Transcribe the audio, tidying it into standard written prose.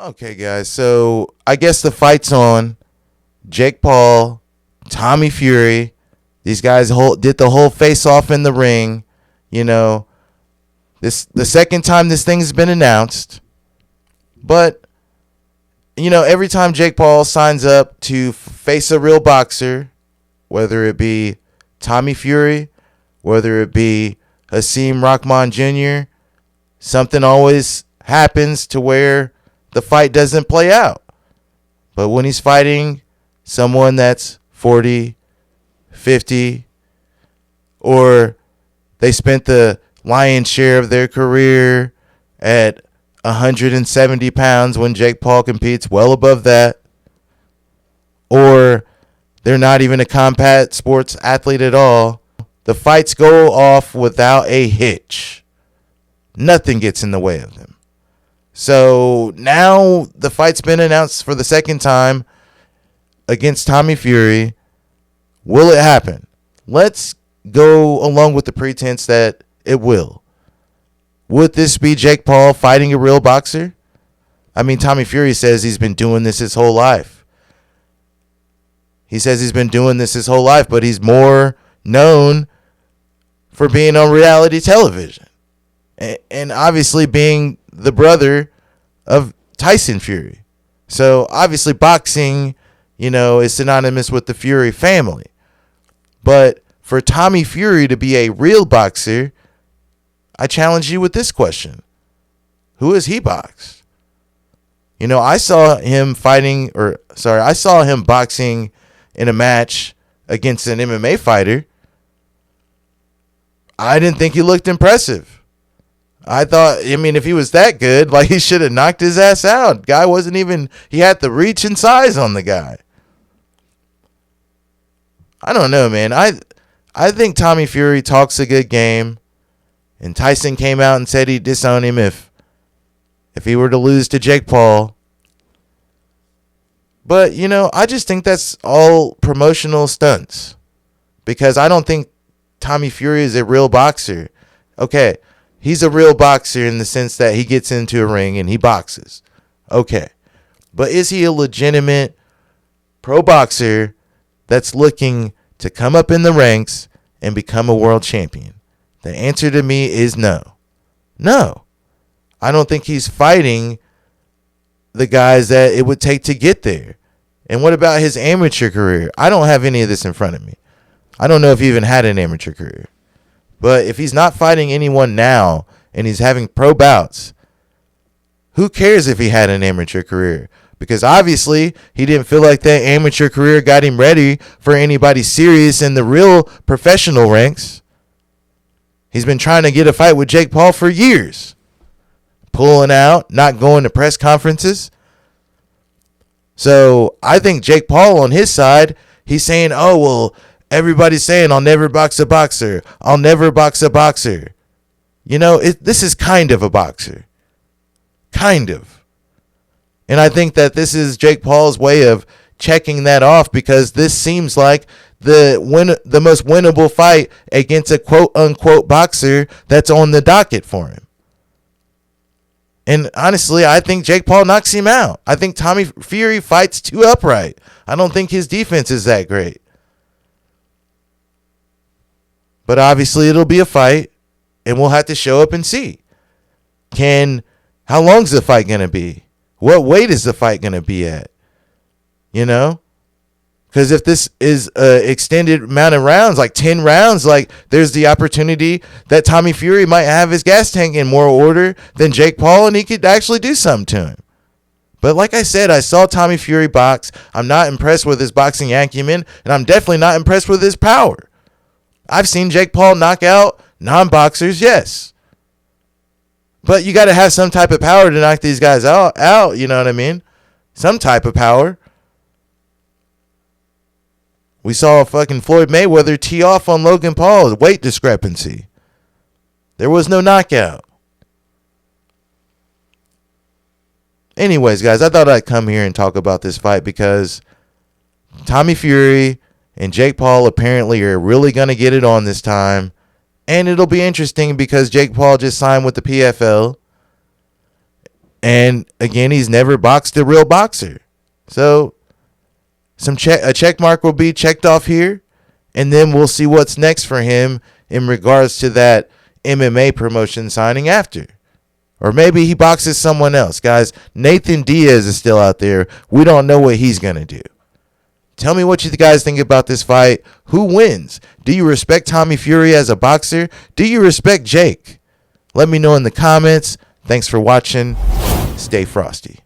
Okay, guys. So I guess the fight's on. Jake Paul, Tommy Fury. These guys did the whole face-off in the ring. You know, this the second time this thing's been announced. But every time Jake Paul signs up to face a real boxer, whether it be Tommy Fury, whether it be Hasim Rahman Jr., something always happens to where the fight doesn't play out. But when he's fighting someone that's 40, 50, or they spent the lion's share of their career at 170 pounds when Jake Paul competes well above that, or they're not even a combat sports athlete at all, the fights go off without a hitch. Nothing gets in the way of them. So now the fight's been announced for the second time against Tommy Fury. Will it happen? Let's go along with the pretense that it will. Would this be Jake Paul fighting a real boxer? I mean, Tommy Fury says he's been doing this his whole life. He says he's been doing this his whole life, but he's more known for being on reality television. And obviously being the brother of Tyson Fury. So obviously boxing, is synonymous with the Fury family. But for Tommy Fury to be a real boxer, I challenge you with this question. Who has he boxed? I saw him boxing in a match against an MMA fighter. I didn't think he looked impressive. I thought, if he was that good, he should have knocked his ass out. Guy he had the reach and size on the guy. I don't know, man. I think Tommy Fury talks a good game. And Tyson came out and said he'd disown him if he were to lose to Jake Paul. But, I just think that's all promotional stunts. Because I don't think Tommy Fury is a real boxer. Okay, he's a real boxer in the sense that he gets into a ring and he boxes. Okay. But is he a legitimate pro boxer that's looking to come up in the ranks and become a world champion? The answer to me is no. No. I don't think he's fighting the guys that it would take to get there. And what about his amateur career? I don't have any of this in front of me. I don't know if he even had an amateur career. But if he's not fighting anyone now and he's having pro bouts, who cares if he had an amateur career? Because obviously he didn't feel like that amateur career got him ready for anybody serious in the real professional ranks. He's been trying to get a fight with Jake Paul for years. Pulling out, not going to press conferences. So I think Jake Paul on his side, he's saying, oh, well, everybody's saying I'll never box a boxer. I'll never box a boxer. This is kind of a boxer. Kind of. And I think that this is Jake Paul's way of checking that off because this seems like the most winnable fight against a quote-unquote boxer that's on the docket for him. And honestly, I think Jake Paul knocks him out. I think Tommy Fury fights too upright. I don't think his defense is that great. But obviously, it'll be a fight, and we'll have to show up and see. How long's the fight going to be? What weight is the fight going to be at? Because if this is an extended amount of rounds, like 10 rounds, there's the opportunity that Tommy Fury might have his gas tank in more order than Jake Paul, and he could actually do something to him. But like I said, I saw Tommy Fury box. I'm not impressed with his boxing acumen, and I'm definitely not impressed with his power. I've seen Jake Paul knock out non-boxers, yes. But you got to have some type of power to knock these guys out, you know what I mean? Some type of power. We saw fucking Floyd Mayweather tee off on Logan Paul. Weight discrepancy. There was no knockout. Anyways, guys, I thought I'd come here and talk about this fight because Tommy Fury and Jake Paul apparently are really going to get it on this time. And it'll be interesting because Jake Paul just signed with the PFL. And again, he's never boxed a real boxer. So a check mark will be checked off here, and then we'll see what's next for him in regards to that MMA promotion signing after. Or maybe he boxes someone else. Guys, Nathan Diaz is still out there. We don't know what he's going to do. Tell me what you guys think about this fight. Who wins? Do you respect Tommy Fury as a boxer? Do you respect Jake? Let me know in the comments. Thanks for watching. Stay frosty.